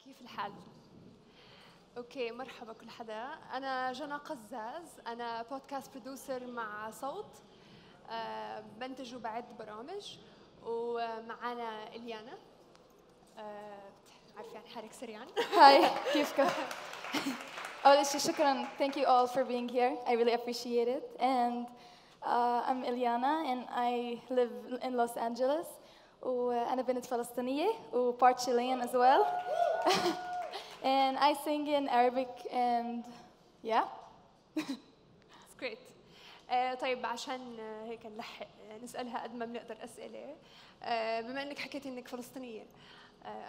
كيف الحال؟ اوكي، مرحبا كل حدا. انا جنى قزاز، انا بودكاست برودوسر مع صوت، بنتج وبعد برامج، ومعانا إليانا. عارفة عن حالك سريعا؟ هاي، كيفكم؟ أول شيء شكراً. Thank you all for being here. I really appreciate it. And I'm Eliana and I live in Los Angeles. وأنا بنت فلسطينية و part Chilean as well. And I sing in Arabic and yeah. It's great. طيب عشان هيك نلحق نسألها قد ما بنقدر أسئلة. بما إنك حكيتي إنك فلسطينية،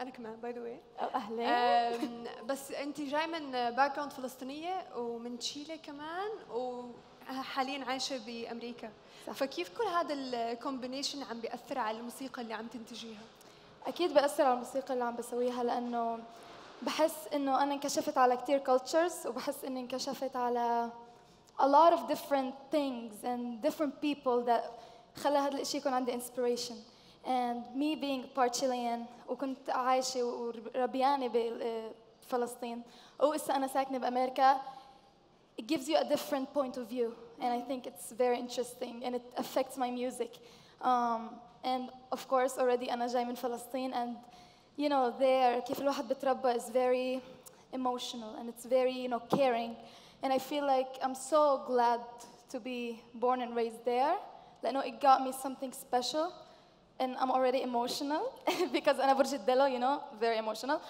أنا كمان باي ذا واي. أهلا. بس أنت جاي من باك جراوند فلسطينية ومن تشيلية كمان، وحاليا عايشة بأمريكا. صح. فكيف كل هذا الكومبينيشن عم بيأثر على الموسيقى اللي عم تنتجيها؟ أكيد بأثر على الموسيقى اللي عم بسويها، لأنه بحس إنه أنا انكشفت على كتير cultures، وبحس إني انكشفت على a lot of different things and different people that خلى هذا الشيء يكون عندي inspiration. And me being part Chilean وكنت عايشة وربيانة بفلسطين وإسا أنا ساكنة بأمريكا, it gives you a different point of view and I think it's very interesting and it affects my music. And of course already أنا جاي من فلسطين and you know there كيف الواحد بتربى is very emotional and it's very caring. And I feel like I'm so glad to be born and raised there. لأنه it got me something special, and I'm already emotional because أنا برج الدلو, very emotional.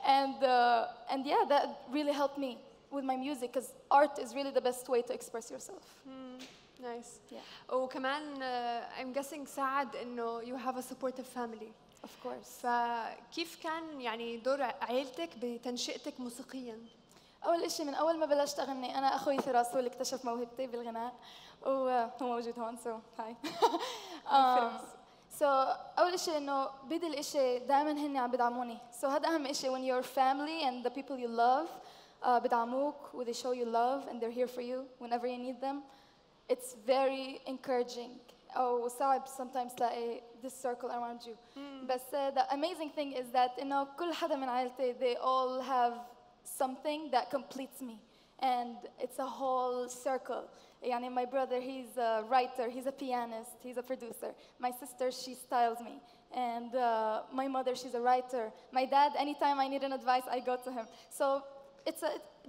And yeah, that really helped me with my music because art is really the best way to express yourself. Nice. Yeah. وكمان I'm guessing ساعد إنه you have a supportive family. Of course. فكيف كان يعني دور عائلتك بتنشئتك موسيقياً؟ أول إشي من أول ما بلشت أغني أنا أخوي فراس هو اللي اكتشف موهبتي بالغناء وهو موجود هون so hi. So أول إشي إنه بدي الإشي دائماً هني عم بدعموني. So هذا أهم إشي when your family and the people you love بدعموك و they show you love and they're here for you whenever you need them. It's very encouraging. أو صعب sometimes تلاقي this circle around you. بس the amazing thing is that إنه كل حدا من عائلتي they all have something that completes me and it's a whole circle. يعني my brother he's a writer, he's a pianist, he's a producer. My sister she styles me and my mother she's a writer. My dad anytime I need an advice I go to him. So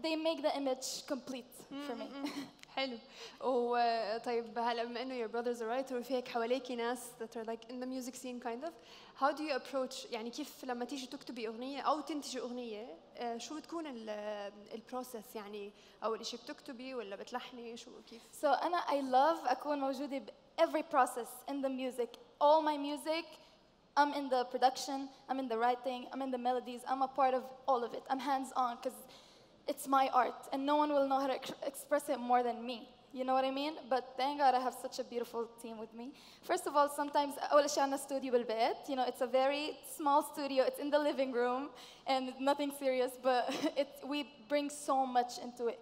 they make the image complete for me. حلو. وطيب هلا بما انه your brother's a writer وفي هيك حواليكي ناس that are like in the music scene kind of, how do you approach يعني كيف لما تيجي تكتبي اغنيه او تنتجي اغنيه شو بتكون البروسيس؟ يعني اول شيء بتكتبي ولا بتلحني شو كيف؟ So أنا I love أكون موجودة ب every process in the music. All my music I'm in the production, I'm in the writing, I'm in the melodies, I'm a part of all of it. I'm hands on because it's my art and no one will know how to express it more than me. You know what I mean? But thank God I have such a beautiful team with me. First of all, sometimes أول شيء عنا studio بالبيت. It's a very small studio. It's in the living room and nothing serious, but we bring so much into it.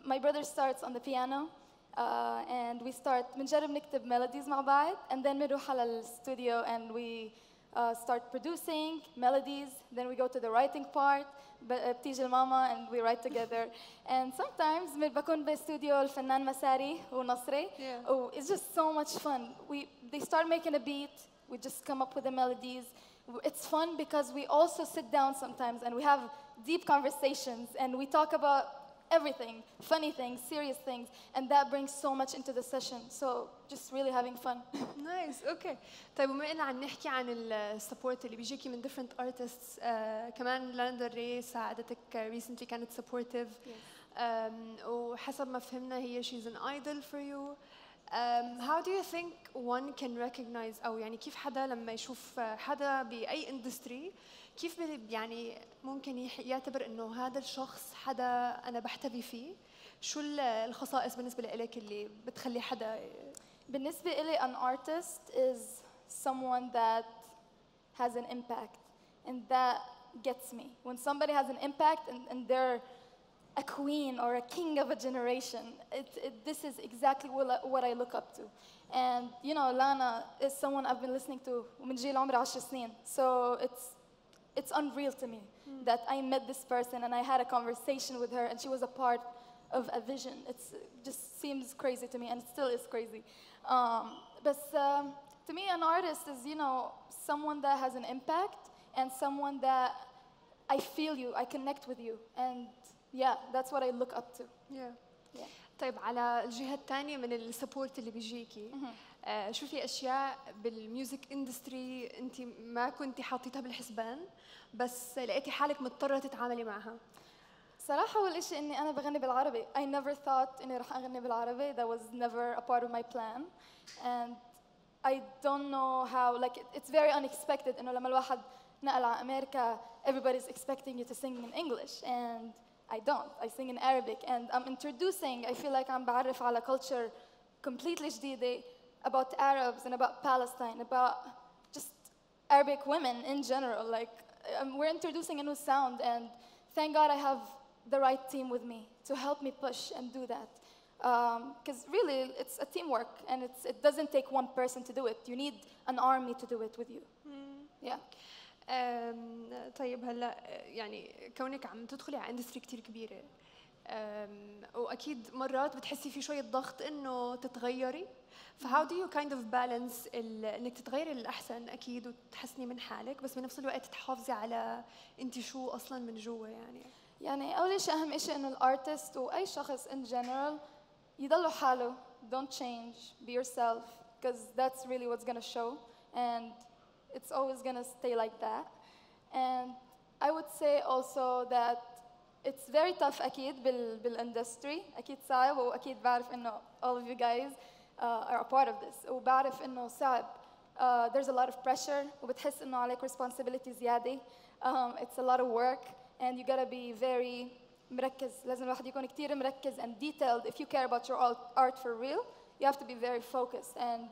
My brother starts on the piano and we start بنجرب نكتب melodies مع بعض and then بنروح على الستوديو and we start producing melodies. Then we go to the writing part. بتيجي الماما and we write together. And sometimes بكون باستوديو الفنان مساري ونصري. Oh, it's just so much fun. They start making a beat. We just come up with the melodies. It's fun because we also sit down sometimes and we have deep conversations and we talk about everything, funny things, serious things, and that brings so much into the session. So just really having fun. Nice. Okay. طيب بما إننا عم نحكي عن السبورت اللي بيجيكي من different artists, كمان لانا ديل ري ساعدتك recently كانت supportive. وحسب ما فهمنا هي she's an idol for you. How do you think one can recognize أو يعني كيف حدا لما يشوف حدا بأي industry كيف يعني ممكن يعتبر إنه هذا الشخص حدا أنا بحتذي فيه؟ شو الخصائص بالنسبة لإلك اللي بتخلي حدا؟ بالنسبة إلي an artist is someone that has an impact and that gets me. When somebody has an impact and they're a queen or a king of a generation, this is exactly what I look up to. And Lana is someone I've been listening to من جيل عمري 10 سنين. So it's unreal to me that I met this person and I had a conversation with her and she was a part of a vision. It just seems crazy to me, and it still is crazy. But to me, an artist is, you know, someone that has an impact and someone that I feel you, I connect with you, and yeah, that's what I look up to. Yeah. طيب على الجهة الثانية من السبورت اللي بيجيكي، شو في أشياء بالميوزك اندستري أنت ما كنتي حاطيتها بالحسبان بس لقيتي حالك مضطرة تتعاملي معها؟ صراحة أول إشي إني أنا بغني بالعربي. I never thought إني رح أغني بالعربي. That was never a part of my plan. And I don't know how, like it's very unexpected إنه لما الواحد نقل على أمريكا everybody's expecting you to sing in English and I don't. I sing in Arabic and I'm introducing, I feel like I'm بعرف على culture completely جديدة about Arabs and about Palestine, about just Arabic women in general. Like we're introducing a new sound, and thank God I have the right team with me to help me push and do that. Because really, it's a teamwork, and it doesn't take one person to do it. You need an army to do it with you. Yeah. طيب هلا يعني كونك عم تدخلي على اندستري كتير كبيرة، واكيد مرات بتحسي في شوية ضغط انه تتغيري، فهاو دو يو كايند اوف بالانس انك تتغيري للاحسن اكيد وتحسني من حالك، بس بنفس الوقت تحافظي على انت شو اصلا من جوا يعني اول شيء اهم شيء انه الارتست واي شخص in general يضلوا حاله. Don't change, be yourself, because that's really what's gonna show, and it's always gonna stay like that. And I would say also that it's very tough أكيد بالindustry. أكيد صعب، وأكيد بعرف إنه all of you guys are a part of this. وبعرف إنه صعب. There's a lot of pressure وبتحس إنه عليك responsibility زيادة. It's a lot of work and you gotta be very مركز. لازم الواحد يكون كتير مركز and detailed. If you care about your art for real, you have to be very focused, and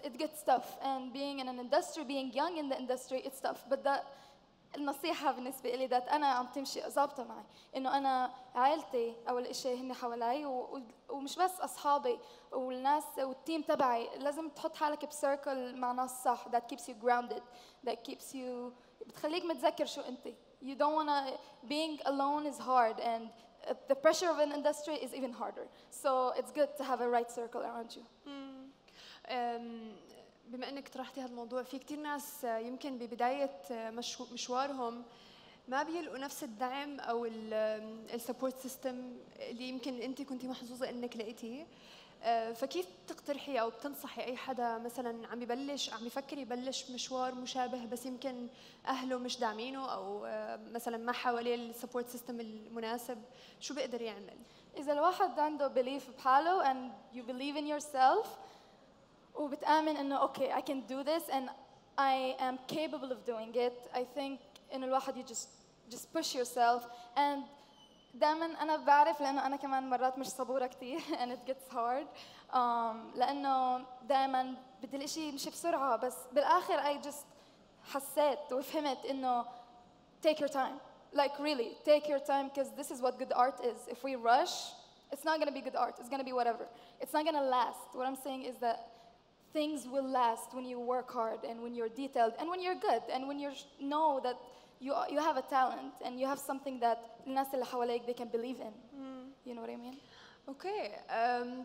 it gets tough. And being in an industry, being young in the industry, it's tough. But that النصيحة بالنسبة لي ذات أنا عم تمشي ظابطة معي، إنه أنا عائلتي أول إشي هن حوالي ومش بس أصحابي والناس والتيم تبعي. لازم تحط حالك بسيركل مع ناس صح. That keeps you grounded. That keeps you بتخليك متذكر شو أنت. You don't wanna. Being alone is hard, and the pressure of an industry is even harder. So it's good to have a right circle around you. بما انك طرحتي هذا الموضوع، في كثير ناس يمكن ببدايه مشوارهم ما بيلقوا نفس الدعم او السبورت سيستم اللي يمكن انت كنتي محظوظه انك لقيتيه، فكيف تقترحي او بتنصحي اي حدا مثلا عم يفكر يبلش مشوار مشابه بس يمكن اهله مش داعمينه او مثلا ما حواليه السبورت سيستم المناسب، شو بيقدر يعمل؟ اذا الواحد عنده belief بحاله and you believe in yourself وبتآمن إنه okay I can do this and I am capable of doing it, I think إنه الواحد you just push yourself. And دائما أنا بعرف لأنه أنا كمان مرات مش صبورة كتير and it gets hard لأنه دائما بدي الإشي يمشي بسرعة، بس بالآخر I just حسيت وفهمت إنه take your time, like really take your time, because this is what good art is. If we rush, it's not gonna be good art. It's gonna be whatever. It's not gonna last. What I'm saying is that things will last when you work hard and when you're detailed and when you're good and when you know that you have a talent and you have something that الناس اللي حواليك they can believe in. You know what I mean? اوكي.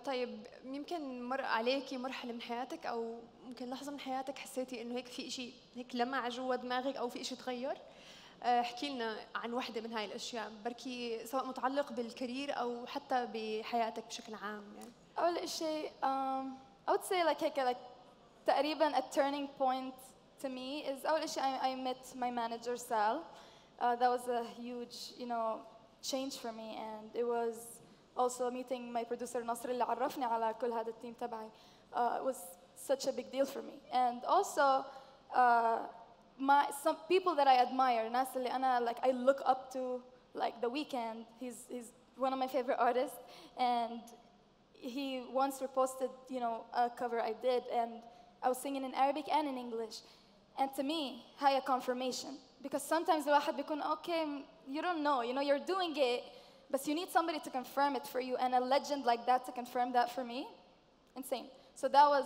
طيب يمكن مر عليكي مرحله من حياتك او ممكن لحظه من حياتك حسيتي انه هيك في شيء هيك لمع جوا دماغك او في شيء تغير؟ احكي لنا عن وحده من هاي الاشياء، بركي سواء متعلق بالكارير او حتى بحياتك بشكل عام يعني. اول شيء I would say like تقريبا a turning point to me is أول شيء I met my manager Sal. That was a huge, change for me, and it was also meeting my producer Nasr اللي عرفني على كل هذا التيم تبعي. It was such a big deal for me, and also some people that I admire, ناس اللي أنا like I look up to, like The Weeknd. He's one of my favorite artists, and he once reposted, a cover I did, and I was singing in Arabic and in English. And to me, هاي a confirmation. Because sometimes الواحد بيكون, okay, you don't know, you're doing it, but you need somebody to confirm it for you, and a legend like that to confirm that for me, insane. So that was,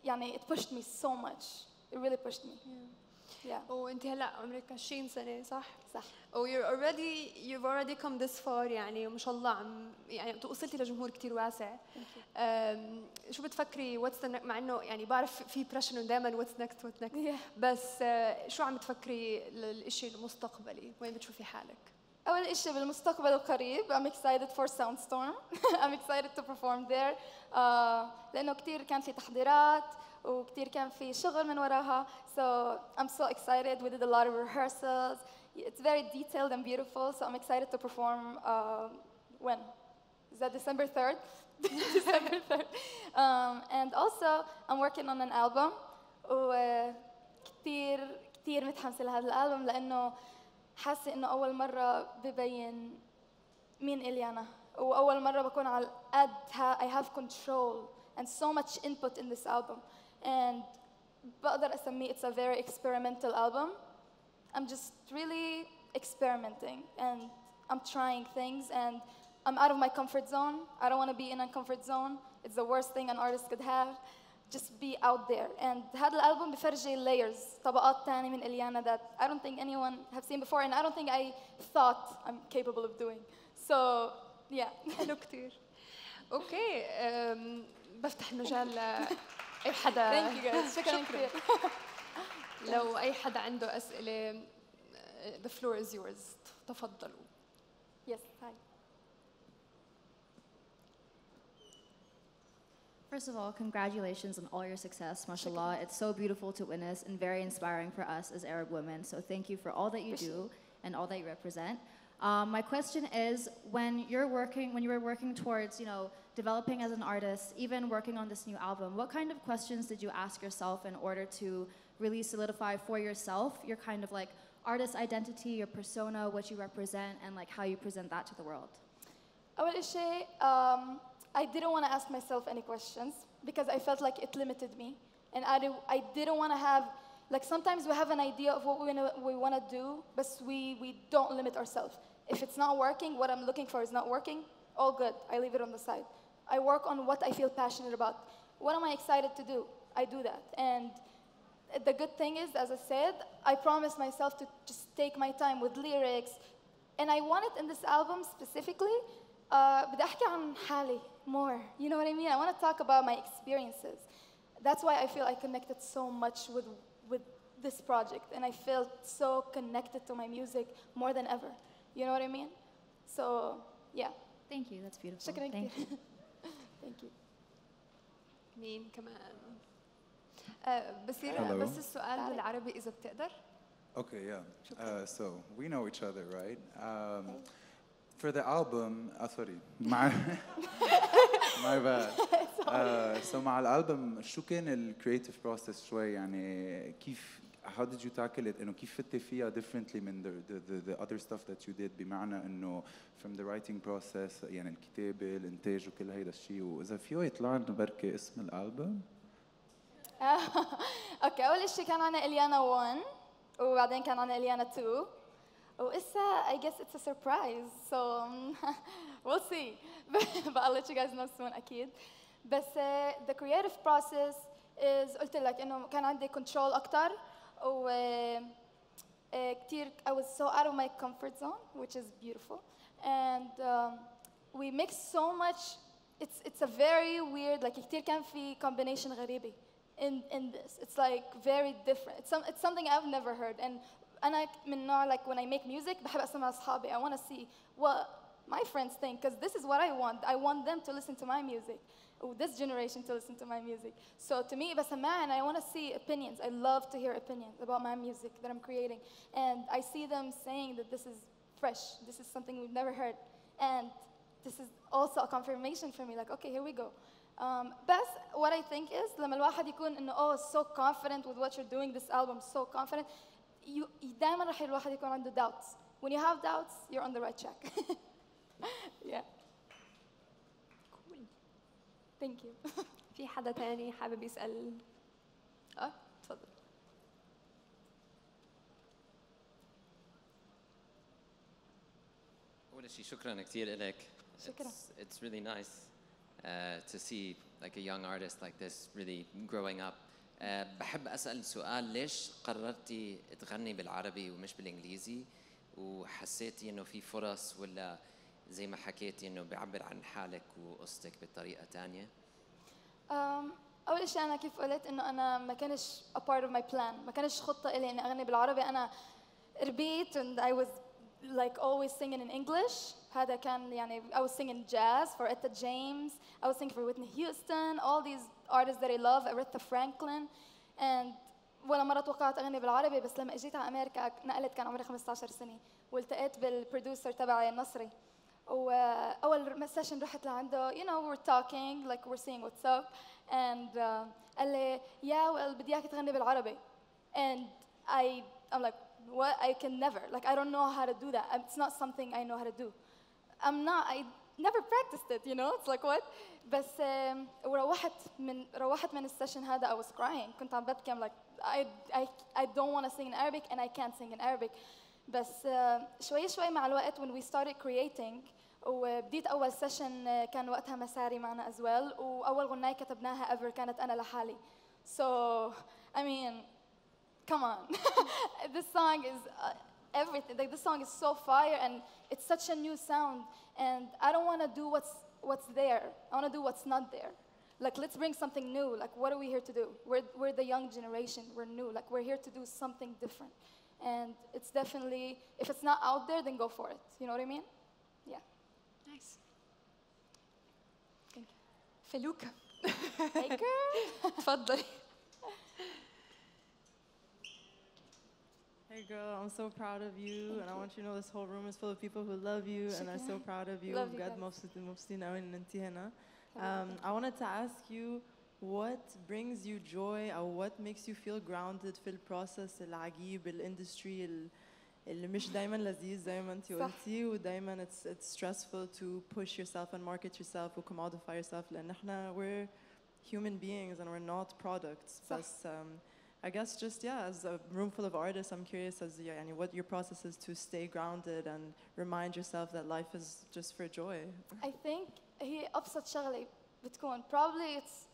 it pushed me so much. It really pushed me. وانت هلا عمرك 20 سنه صح؟ صح. you've already come this far يعني ما شاء الله يعني وصلتي لجمهور كتير واسع. شو بتفكري مع انه يعني بعرف في بريشر دائما what's next بس شو عم تفكري للشيء المستقبلي؟ وين بتشوفي حالك؟ أول شيء بالمستقبل القريب I'm excited for Soundstorm. I'm excited to perform there لأنه كتير كان في تحضيرات وكتير كان في شغل من وراها. So I'm so excited. We did a lot of rehearsals. It's very detailed and beautiful. So I'm excited to perform when? Is that December 3rd? December 3rd. And also I'm working on an album. وكتير متحمسة لهذا الألبوم لأنه حاسة إنه أول مرة ببين مين إليانا وأول مرة بكون على قدها. I have control and so much input in this album and بقدر أسميه it's a very experimental album. I'm just really experimenting and I'm trying things and I'm out of my comfort zone. I don't want to be in a comfort zone. It's the worst thing an artist could have. Just be out there. And هذا الألبوم بفرجي layers طبقات تانية من إليانا that I don't think anyone have seen before and I don't think I thought I'm capable of doing. So yeah. حلو كتير. أوكي بفتح المجال لأي حدا. Thank you guys. شكرا كثير. لو أي حدا عنده أسئلة the floor is yours. تفضلوا. Yes. Hi. First of all, congratulations on all your success, mashallah. It's so beautiful to witness and very inspiring for us as Arab women. So thank you for all that you do and all that you represent. My question is, when you were working towards, developing as an artist, even working on this new album, what kind of questions did you ask yourself in order to really solidify for yourself your kind of like artist identity, your persona, what you represent, and like how you present that to the world? أول شيء, I didn't want to ask myself any questions because I felt like it limited me. And I didn't want to have, like sometimes we have an idea of what we want to do, but we don't limit ourselves. If it's not working, what I'm looking for is not working, all good, I leave it on the side. I work on what I feel passionate about. What am I excited to do? I do that. And the good thing is, as I said, I promised myself to just take my time with lyrics. And I wanted in this album specifically, بدي أحكي عن حالي more. You know what I mean? I want to talk about my experiences. That's why I feel I connected so much with this project. And I felt so connected to my music more than ever. You know what I mean? So, yeah. Thank you. That's beautiful. شكرا Thank كثير. you. Thank you. مين كمان؟ بس السؤال بالعربي إذا بتقدر. Okay, yeah. So we know each other, right? For the album, sorry, my bad. So مع الألبوم شو كان ال creative process شوي يعني كيف how did you tackle it إنه كيف فتي فيها differently من the other stuff that you did بمعنى إنه from the writing process يعني الكتابة الإنتاج وكل هيدا الشيء وإذا فيه يطلع لنا بركة اسم الألبوم. اوكي اول شيء كان عنا إليانا 1 وبعدين كان عنا إليانا 2 وإسا I guess it's a surprise so we'll see but I'll let you guys know soon أكيد بس the creative process is قلت لك إنه كان عندي control أكتر و كتير I was so out of my comfort zone which is beautiful and we mixed so much it's a very weird like كتير كان في combination غريبة in this. It's like very different. It's something I've never heard. And أنا من نوع like when I make music بحب أسمع أصحابي. I want to see what my friends think because this is what I want. I want them to listen to my music. Or this generation to listen to my music. So to me بسمع and I want to see opinions. I love to hear opinions about my music that I'm creating. And I see them saying that this is fresh. This is something we've never heard. And this is also a confirmation for me. Like okay, here we go. بس what I think is لما الواحد يكون إنه so confident with what you're doing this album so confident دائما رح الواحد يكون عنده doubts when you have doubts you're on the right track yeah cool thank you في حدا تاني حابب يسأل تفضل أول شيء شكرا كثير لك شكرا it's really nice to see like a young artist like this really growing up بحب أسأل سؤال، ليش قررتي تغني بالعربي ومش بالإنجليزي؟ وحسيتي إنه في فرص، ولا زي ما حكيتي إنه بيعبر عن حالك وقصتك بطريقة تانية؟ أول شيء أنا كيف قلت إنه أنا ما كانش a part of my plan، ما كانش خطة إلي إني أغني بالعربي. أنا ربيت and I was like always singing in English. هذا كان يعني I was singing jazz for Etta James, I was singing for Whitney Houston, all these artists that I love, Aretha Franklin. and ولا مرة توقعت أغني بالعربي، بس لما اجيت على أمريكا نقلت كان عمري 15 سنة، والتقيت بالبروديوسر تبعي النصري. وأول سيشن رحت لعنده you know we're talking like we're saying what's up and قال لي yeah well بدي إياك تغني بالعربي. and I'm like what, I can never, like I don't know how to do that, it's not something I know how to do. I never practiced it, you know, it's like what. بس روحت من السيشن هذا I was crying، كنت عم ببكي. I'm like I don't want to sing in Arabic and I can't sing in Arabic. بس شوي مع الوقت when we started creating، وبديت أول سيشن كان وقتها مساري معنا as well، وأول غناية كتبناها ever كانت أنا لحالي. so I mean come on. This song is everything. Like this song is so fire and it's such a new sound, and I don't want to do what's there. I want to do what's not there. Like let's bring something new. Like what are we here to do? We're the young generation. We're new. Like we're here to do something different. And it's definitely, if it's not out there, then go for it. You know what I mean? Yeah. Nice. Thank you. فلوكة. Hey girl. تفضلي. Hey girl, I'm so proud of you, and I want you to know this whole room is full of people who love you and are so proud of you. Love you بجد مبسوطين قوي ان انتي هنا. I wanted to ask you, what brings you joy or what makes you feel grounded في البروسس العجيب الindustry اللي مش دايما لذيذ زي ما انتي قلتي، ودايما it's stressful to push yourself and market yourself و commodify yourself، لأن احنا we're human beings and we're not products. بس I guess just as a room full of artists, I'm curious as what your process is to stay grounded and remind yourself that life is just for joy. I think هي أبسط شغلة بتكون probably it's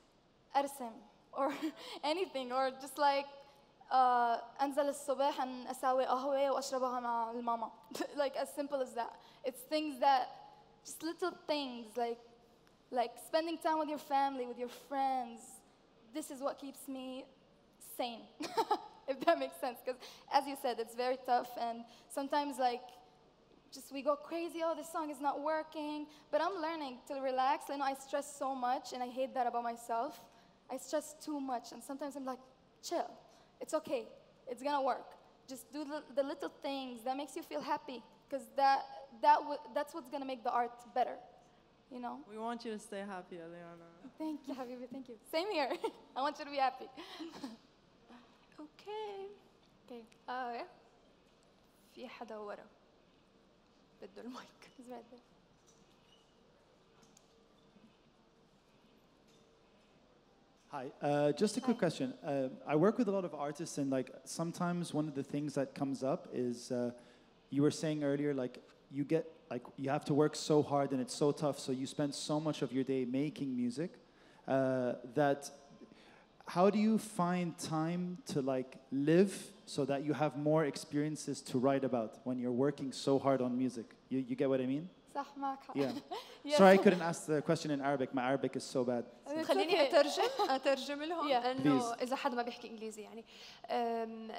أرسم or anything, or just like أنزل الصبح and أساوي قهوة وأشربها مع الماما. Like as simple as that. It's things that, just little things like spending time with your family, with your friends. This is what keeps me sane, if that makes sense. Because as you said, it's very tough, and sometimes like just we go crazy, oh this song is not working, but I'm learning to relax. I know I stress so much and I hate that about myself. I stress too much, and sometimes I'm like chill, it's okay, it's gonna work. Just do the little things that makes you feel happy, because that's what's gonna make the art better, you know. We want you to stay happy, Eliana. Thank you حبيبي, thank you. Same here. I want you to be happy. اوكي. في حدا ورا بده المايك. He's right there. Hi, just a quick question. I work with a lot of artists, and like sometimes one of the things that comes up is you were saying earlier, like you have to work so hard and it's so tough, so you spend so much of your day making music that. How do you find time to like live so that you have more experiences to write about when you're working so hard on music? You get what I mean? صح معك حق. Yeah. Sorry I couldn't ask the question in Arabic. My Arabic is so bad. خليني أترجم لهم إنه إذا حد ما بيحكي إنجليزي يعني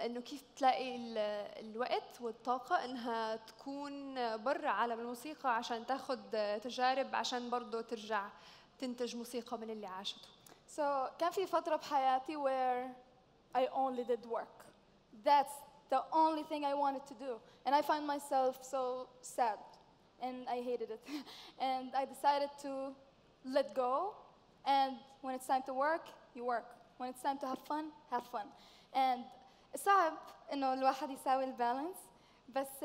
إنه كيف تلاقي الوقت والطاقة إنها تكون برا عالم الموسيقى عشان تاخد تجارب عشان برضو ترجع تنتج موسيقى من اللي عاشته. So كان في فترة بحياتي where I only did work. That's the only thing I wanted to do, and I found myself so sad, and I hated it. And I decided to let go, and when it's time to work, you work. When it's time to have fun. And صعب إنه الواحد يساوي البالانس، بس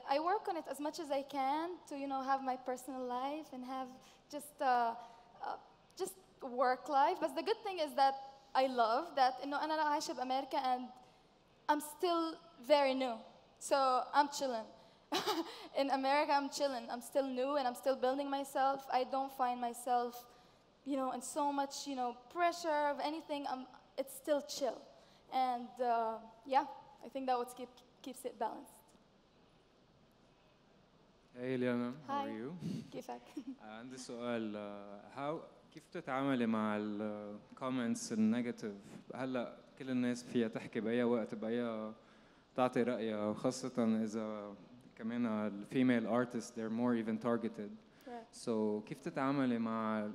I work on it as much as I can to have my personal life and have just work life. But the good thing is that I love that أنا عايشة بأمريكا, and I'm still very new, so I'm chilling. In America, I'm chilling. I'm still new, and I'm still building myself. I don't find myself, in so much, pressure of anything. it's still chill. And yeah, I think that what keeps it balanced. Hey إليانا, how Hi. are you? كيفك؟ عندي سؤال كيف تتعاملي مع الكومنتس النيجاتيف؟ هلا كل الناس فيها تحكي بأي وقت بأي تعطي رأيها, وخاصة إذا كمان الفيميل artists they're more even targeted. Right. So كيف تتعاملي مع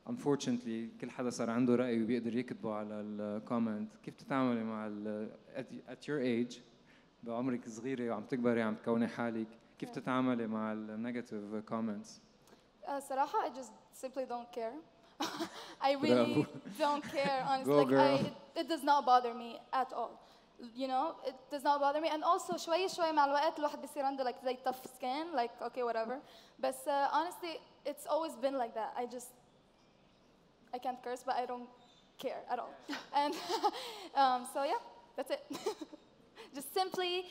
unfortunately كل حدا صار عنده رأي وبيقدر يكتبه على الكومنت؟ كيف تتعاملي مع at your age بعمرك صغيرة وعم تكبري عم تكوني حالك, كيف تتعاملي مع النيجاتيف كومنتس؟ صراحة I just simply don't care. I really don't care, honestly. Go like girl. it does not bother me at all. You know, it does not bother me. And also شوي مع الوقت الواحد بيصير عنده like زي tough skin, like okay whatever. But honestly, it's always been like that. I can't curse, but I don't care at all. And so yeah, that's it. Just simply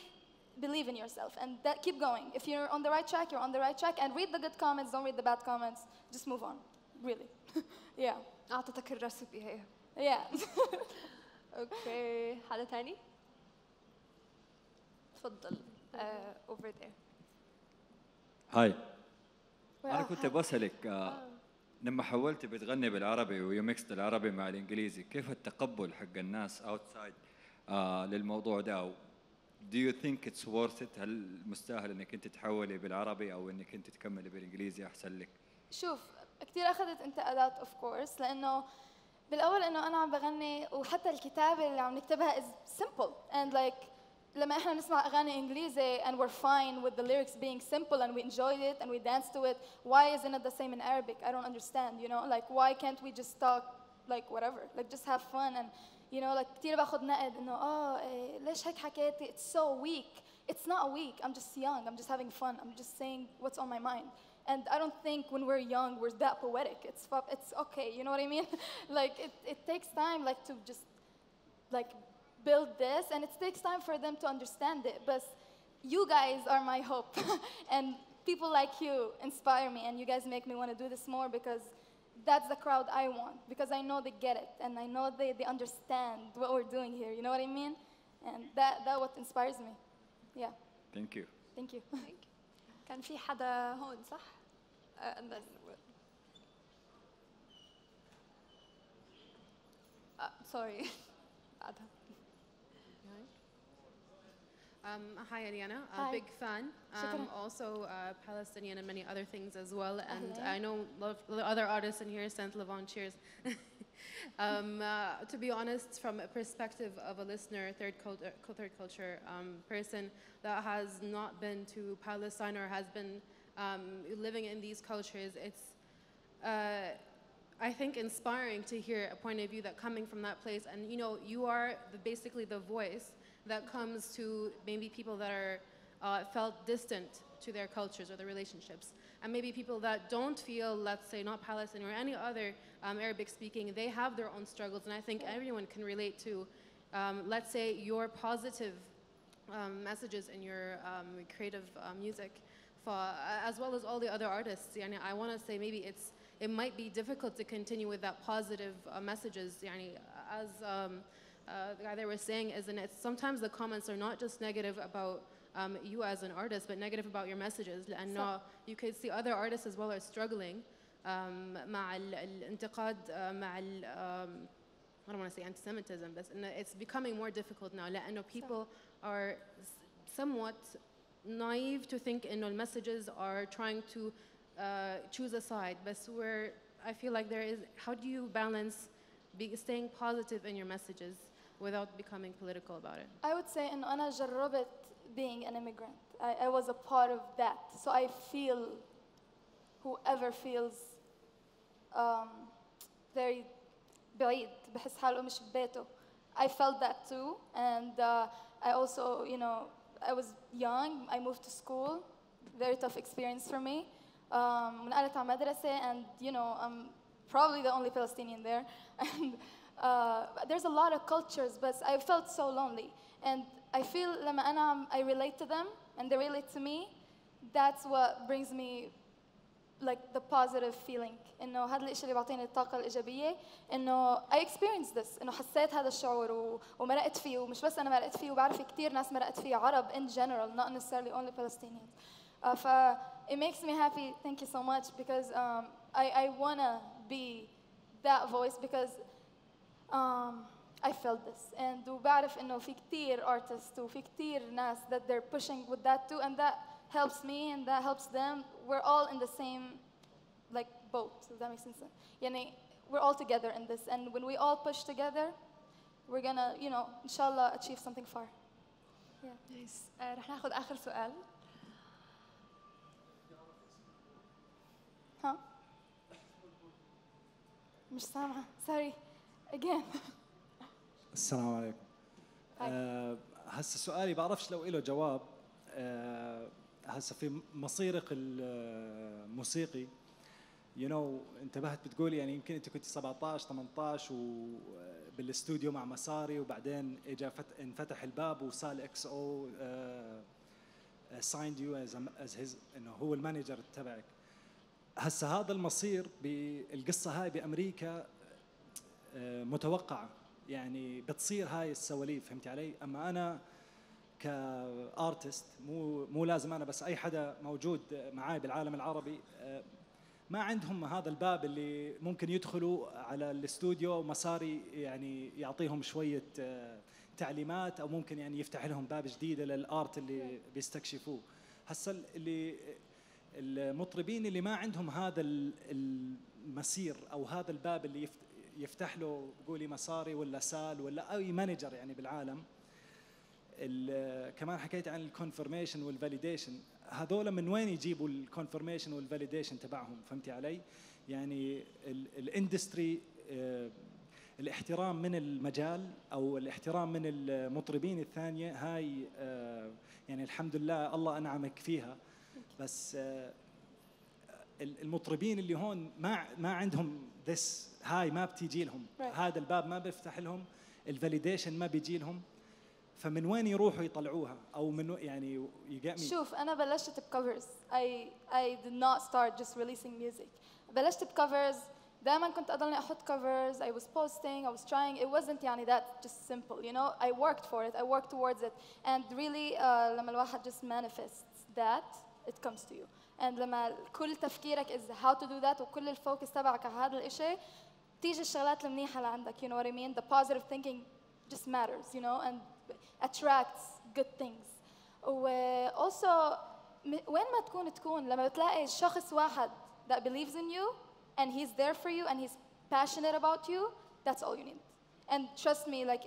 believe in yourself and that keep going. If you're on the right track, you're on the right track. And read the good comments, don't read the bad comments. Just move on, really. Yeah. أعطتك الرecipe هي. Yeah. أوكي, حدا تاني؟ تفضل. Over there. هاي, أنا كنت بسألك لما حولتي بتغني بالعربي ويمكست العربي مع الإنجليزي, كيف التقبل حق الناس outside للموضوع ده؟ Do you think it's worth it? هل مستاهل انك انت تحولي بالعربي او انك انت تكملي بالانجليزي احسن لك؟ شوف, كثير اخذت انتقادات of course, لانه بالاول انه انا عم بغني وحتى الكتابه اللي عم نكتبها is simple and like لما احنا نسمع اغاني انجليزي and we're fine with the lyrics being simple and we enjoyed it and we danced to it, why isn't it the same in Arabic? I don't understand, you know, like why can't we just talk like whatever, like just have fun? And you know, like كتير باخذ نقد انه ليش هيك حكيتي, it's so weak. It's not weak, I'm just young, I'm just having fun, I'm just saying what's on my mind. And I don't think when we're young we're that poetic. It's okay, you know what I mean? Like it takes time like to just like build this, and it takes time for them to understand it. But you guys are my hope. And people like you inspire me, and you guys make me want to do this more because that's the crowd I want, because I know they get it and I know they understand what we're doing here, you know what I mean? And that what inspires me. Yeah. Thank you. Thank you. كان في حدا هون صح؟ And then sorry. بعدها. Hi, Eliana. Hi. Big fan. شكراً. Also Palestinian and many other things as well. And أهلاً. I know the other artists in here sent Levon cheers. To be honest, from a perspective of a listener, third culture person that has not been to Palestine or has been living in these cultures, it's I think inspiring to hear a point of view that coming from that place. And you know, you are basically the voice that comes to maybe people that are felt distant to their cultures or their relationships. And maybe people that don't feel, let's say, not Palestinian or any other Arabic speaking, they have their own struggles. And I think everyone can relate to, let's say, your positive messages in your creative music, as well as all the other artists. Yani, I want to say maybe it might be difficult to continue with that positive messages. Yani, as the guy they were saying, isn't it? Sometimes the comments are not just negative about you as an artist, but negative about your messages. And you could see other artists as well are struggling مع الانتقاد مع I don't want to say anti-Semitism, but it's becoming more difficult now. لأنه people are somewhat naive to think إنه messages are trying to choose a side. But I feel like there is, how do you balance staying positive in your messages without becoming political about it? I would say إنه أنا جربت being an immigrant. I was a part of that. So I feel whoever feels very بعيد بحس حاله مش ببيته. I felt that too, and I also, you know, I was young. I moved to school. Very tough experience for me. نقلت على مدرسة, and you know, I'm probably the only Palestinian there. And there's a lot of cultures, but I felt so lonely. And I feel I relate to them, and they relate to me. That's what brings me like the positive feeling إنه هذا الإشي اللي بيعطيني الطاقة الإيجابية إنه I experienced this إنه حسيت هذا الشعور ومرقت فيه ومش بس أنا مرقت فيه وبعرف كتير ناس مرقت فيه عرب in general not necessarily only Palestinians ف it makes me happy thank you so much because I wanna be that voice because I felt this and وبعرف إنه في كتير artists وفي كتير ناس that they're pushing with that too and that helps me and that helps them. We're all in the same like boat. Does that make sense? يعني we're all together in this and when we all push together we're gonna you know inshallah achieve something far. Yeah. Nice. رح ناخذ آخر سؤال. ها؟ مش سامعة. Sorry. Again. السلام عليكم. هسه سؤالي بعرفش لو له جواب. هسه في مصيرك الموسيقي انتبهت بتقول يعني يمكن انت كنت 17 18 وبالاستوديو مع مساري وبعدين اجى انفتح الباب وصار اكس او signed you as his انه هو المانجر تبعك. هسه هذا المصير بالقصه هاي بامريكا متوقعه يعني بتصير هاي السواليف فهمتي علي؟ اما انا كارتست مو لازم انا بس اي حدا موجود معاي بالعالم العربي ما عندهم هذا الباب اللي ممكن يدخلوا على الاستوديو ومساري يعني يعطيهم شويه تعليمات او ممكن يعني يفتح لهم باب جديده للارت اللي بيستكشفوه. هسه اللي المطربين اللي ما عندهم هذا المسير او هذا الباب اللي يفتح له قولي مساري ولا سال ولا اي مانجر يعني بالعالم. كمان حكيت عن الكونفرميشن والفاليديشن، هذول من وين يجيبوا الكونفرميشن والفاليديشن تبعهم؟ فهمتي علي؟ يعني الاندستري الاحترام من المجال او الاحترام من المطربين الثانيه هاي يعني الحمد لله الله انعمك فيها، بس المطربين اللي هون ما عندهم هاي ما بتيجي لهم، هذا الباب ما بيفتح لهم، الفاليديشن ما بيجي لهم، فمن وين يروحوا يطلعوها او من يعني شوف انا بلشت بكفرز. I did not start just releasing music. بلشت بكفرز، دائما كنت اضلني احط كفرز. I was posting, I was trying. It wasn't يعني that just simple, you know. I worked for it, I worked towards it, and really لما الواحد just manifests that it comes to you. And لما كل تفكيرك is how to do that وكل الفوكس تبعك على هذا الاشي تيجي الشغلات المنيحة لعندك. You know what I mean? The positive thinking just matters, you know, and attracts good things. also وين ما تكون لما بتلاقي شخص واحد that believes in you and he's there for you and he's passionate about you, that's all you need. And trust me, like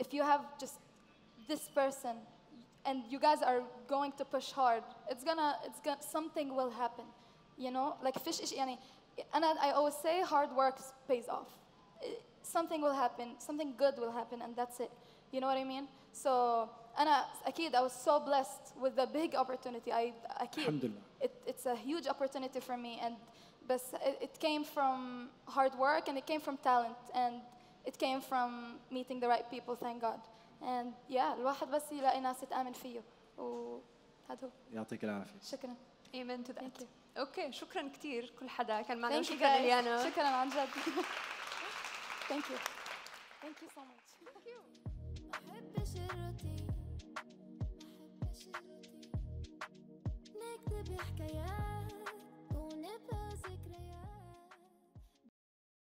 if you have just this person and you guys are going to push hard, it's gonna something will happen, you know. Like يعني I always say hard work pays off. Something will happen, something good will happen, and that's it. You know what I mean? So أنا أكيد I was so blessed with the big opportunity. أكيد it's a huge opportunity for me, and but it came from hard work and it came from talent and it came from meeting the right people, thank God. And yeah, الواحد بس يلاقي ناس تآمن فيه وهذا هو. يعطيك العافية. شكرا. Amen to that. Okay, شكرا كثير كل حدا كان معنا. شكرا إليانا. شكرا عن جد. Thank you. Thank you so much. Thank you. بحبش الروتين، بحبش الروتين، نكتب حكايات ونبقى ذكريات.